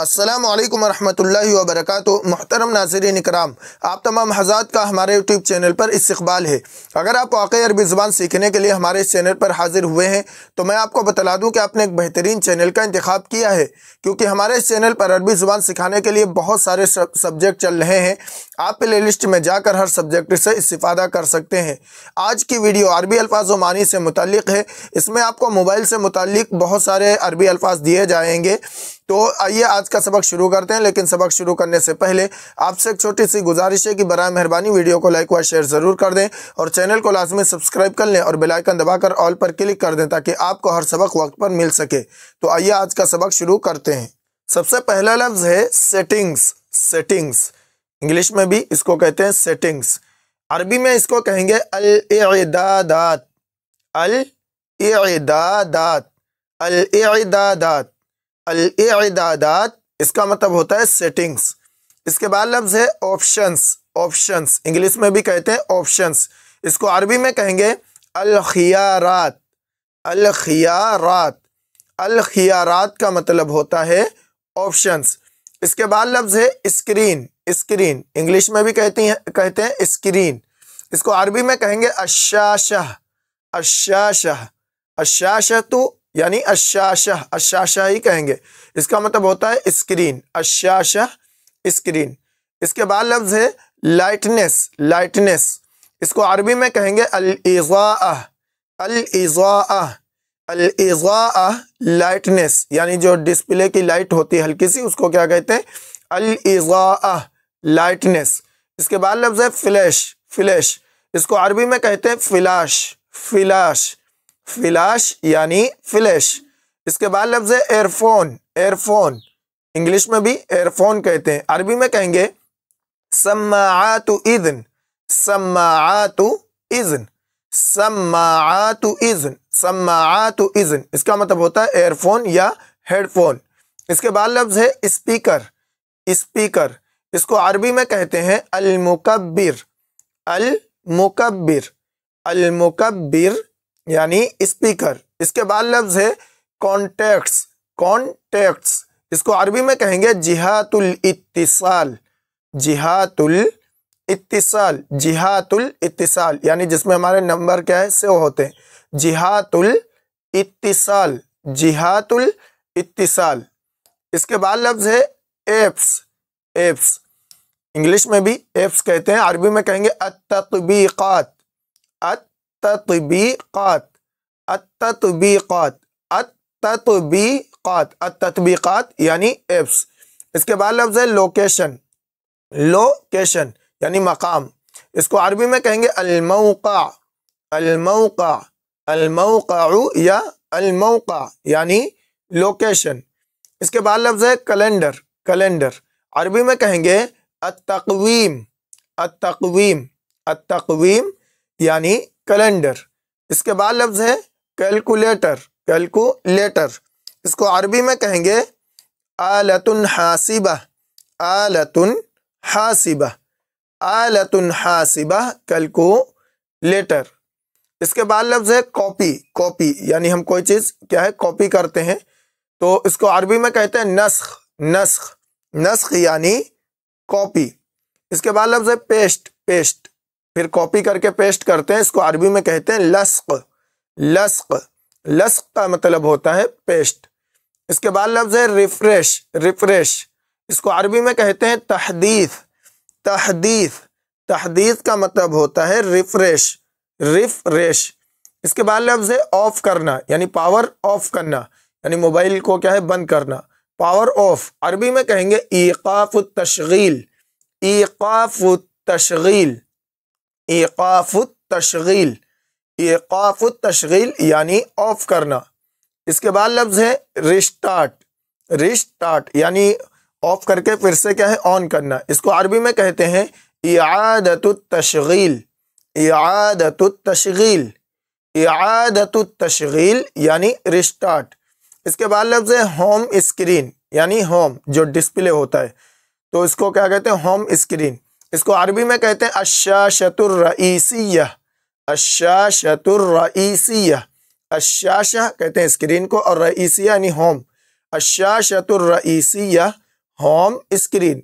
السلام علیکم ورحمۃ اللہ وبرکاتہ۔ محترم ناظرین اکرام، آپ تمام حضرات کا ہمارے یوٹیوب چینل پر استقبال ہے۔ اگر آپ واقعی عربی زبان سیکھنے کے لیے ہمارے اس چینل پر حاضر ہوئے ہیں تو میں آپ کو بتلا دوں کہ آپ نے ایک بہترین چینل کا انتخاب کیا ہے، کیونکہ ہمارے اس چینل پر عربی زبان سکھانے کے لیے بہت سارے سبجیکٹ چل رہے ہیں۔ آپ پلے لسٹ میں جا کر ہر سبجیکٹ سے استفادہ کر سکتے ہیں۔ آج کی ویڈیو عربی الفاظ و معنی سے متعلق ہے۔ اس میں آپ کو موبائل سے متعلق بہت سارے عربی الفاظ دیے جائیں گے۔ تو آئیے آج کا سبق شروع کرتے ہیں، لیکن سبق شروع کرنے سے پہلے آپ سے ایک چھوٹی سی گزارش ہے کہ برائے مہربانی ویڈیو کو لائک و شیئر ضرور کر دیں اور چینل کو لازمی سبسکرائب کر لیں اور بیل آئیکن دبا کر آل پر کلک کر دیں تاکہ آپ کو ہر سبق وقت پر مل سکے۔ تو آئیے آج کا سبق شروع کرتے ہیں۔ سب سے پہلا لفظ ہے سیٹنگز۔ سیٹنگز انگلش میں بھی اس کو کہتے ہیں سیٹنگز، عربی میں اس کو کہیں گے الاعدادات۔ الاعدادات الاعدادات الاعدادات اس کا مطلب ہوتا ہے سیٹنگز۔ اس کے بعد لفظ ہے آپشنز۔ آپشنز انگلش میں بھی کہتے ہیں آپشنز، اس کو عربی میں کہیں گے الخيارات۔ الخيارات الخيارات کا مطلب ہوتا ہے آپشنز۔ اس کے بعد لفظ ہے اسکرین۔ اسکرین انگلش میں بھی کہتے ہیں اسکرین، اس کو عربی میں کہیں گے الشاشہ۔ الشاشہ الشاشہ تو یعنی الشاشہ، الشاشہ ہی کہیں گے، اس کا مطلب ہوتا ہے اسکرین، الشاشہ اسکرین۔ اس کے بعد لفظ ہے لائٹنس۔ لائٹنس اس کو عربی میں کہیں گے الاضاءہ۔ الاضاءہ الاضاءہ لائٹنس یعنی جو ڈسپلے کی لائٹ ہوتی ہے ہلکی سی، اس کو کیا کہتے ہیں؟ الاضاءہ لائٹنس۔ اس کے بعد لفظ ہے فلیش۔ فلیش اس کو عربی میں کہتے ہیں فلاش۔ فلاش فلاش یعنی فلیش۔ اس کے بعد لفظ ہے earphone. Earphone English میں بھی ایئر فون کہتے ہیں، عربی میں کہیں گے سماعات اذن۔ سماعات اذن سماعات اذن سماعات اذن اس کا مطلب ہوتا ہے ایئر فون یا ہیڈ فون۔ اس کے بعد لفظ ہے اسپیکر۔ اسپیکر اس کو عربی میں کہتے ہیں المکبر۔ المکبر المکبر یعنی اسپیکر۔ اس کے بعد لفظ ہے کانٹیکٹس۔ کانٹیکٹس اس کو عربی میں کہیں گے جہات الاتصال۔ جہات الاتصال جہات الاتصال یعنی جس میں ہمارے نمبر کیا ہے سیو ہوتے ہیں، جہات الاتصال جہات الاتصال۔ اس کے بعد لفظ ہے ایپس۔ ایپس انگلش میں بھی ایپس کہتے ہیں، عربی میں کہیں گے التطبیقات۔ التطبیقات التطبیقات التطبیقات التطبیقات یعنی ایپس۔ اس کے بعد لفظ ہے لوکیشن۔ لوکیشن یعنی مقام، اس کو عربی میں کہیں گے الموقع۔ الموقع الموقع یا الموقع یعنی لوکیشن۔ اس کے بعد لفظ ہے کیلنڈر۔ کیلنڈر عربی میں کہیں گے التقویم۔ التقویم التقویم یعنی کیلنڈر۔ اس کے بعد لفظ ہے کیلکولیٹر۔ کیلکولیٹر اس کو عربی میں کہیں گے آلۃ حاسبہ۔ آلۃ حاسبہ آلۃ حاسبہ کیلکولیٹر۔ اس کے بعد لفظ ہے کاپی۔ کاپی یعنی ہم کوئی چیز کیا ہے کاپی کرتے ہیں، تو اس کو عربی میں کہتے ہیں نسخ۔ نسخ نسخ یعنی کاپی۔ اس کے بعد لفظ ہے پیسٹ۔ پیسٹ پھر کاپی کر کے پیسٹ کرتے ہیں، اس کو عربی میں کہتے ہیں لصق۔ لصق لصق کا مطلب ہوتا ہے پیسٹ۔ اس کے بعد لفظ ہے ریفریش۔ ریفریش اس کو عربی میں کہتے ہیں تحدیث۔ تحدیث تحدیث کا مطلب ہوتا ہے ریفریش۔ ریفریش اس کے بعد لفظ ہے آف کرنا یعنی پاور آف کرنا، یعنی موبائل کو کیا ہے بند کرنا، پاور آف۔ عربی میں کہیں گے ایقاف التشغیل۔ ایقاف التشغیل ایقاف التشغیل ایقاف التشغیل یعنی آف کرنا۔ اس کے بعد لفظ ہے ریسٹارٹ۔ ریسٹارٹ یعنی آف کر کے پھر سے کیا ہے آن کرنا، اس کو عربی میں کہتے ہیں اعادۃ التشغیل۔ اعادۃ التشغیل اعادۃ التشغیل یعنی ریسٹارٹ۔ اس کے بعد لفظ ہے ہوم اسکرین یعنی ہوم جو ڈسپلے ہوتا ہے، تو اس کو کیا کہتے ہیں ہوم اسکرین۔ اس کو عربی میں کہتے ہیں الشاشۃ الرئیسیہ۔ الشاشۃ الرئیسیہ الشاشہ کہتے ہیں اسکرین کو، اور رئیسیہ یعنی ہوم۔ الشاشۃ الرئیسیہ ہوم اسکرین۔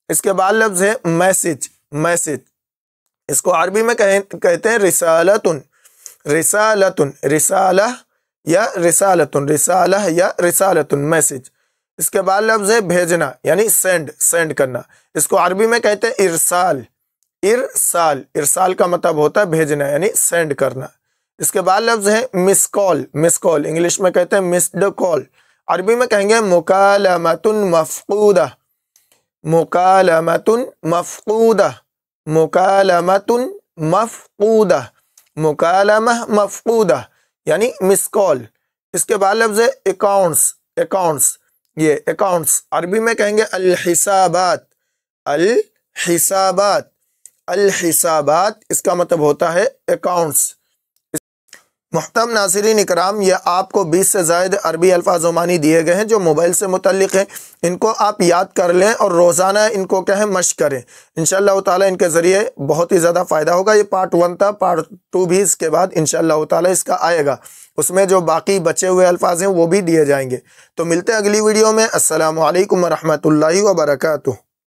اس کے بعد لفظ ہے میسج، میسج، اس کو عربی میں کہتے ہیں رسالتن، رسالتن، رسالہ یا رسالتن، رسالہ یا رسالتن، میسج۔ اس کے بعد لفظ ہے بھیجنا یعنی سینڈ، سینڈ کرنا، اس کو عربی میں کہتے ہیں ارسال، ارسال، ارسال کا مطلب ہوتا ہے بھیجنا یعنی سینڈ کرنا۔ اس کے بعد لفظ ہے مس کال، مس کال، انگلش میں کہتے ہیں مسڈ کال، عربی میں کہیں گے مکالمۃ مفقودہ، مکالمۃ مفقودہ، مکالمۃ مفقودہ، مکالمہ مفقودہ یعنی مس کال۔ اس کے بعد لفظ ہے اکاؤنٹس، اکاؤنٹس، یہ اکاؤنٹس، عربی میں کہیں گے الحسابات، الحسابات، الحسابات، اس کا مطلب ہوتا ہے اکاؤنٹس۔ محترم ناظرین اکرام، یہ آپ کو 20 سے زائد عربی الفاظ و معنی دیے گئے ہیں جو موبائل سے متعلق ہیں، ان کو آپ یاد کر لیں اور روزانہ ان کو کیا ہے مشق کریں، انشاءاللہ تعالیٰ ان کے ذریعے بہت ہی زیادہ فائدہ ہوگا۔ یہ پارٹ 1 تھا، پارٹ 2 بھی اس کے بعد انشاءاللہ تعالیٰ اس کا آئے گا، اس میں جو باقی بچے ہوئے الفاظ ہیں وہ بھی دیے جائیں گے۔ تو ملتے ہیں اگلی ویڈیو میں، السلام علیکم ورحمۃ اللہ وبرکاتہ۔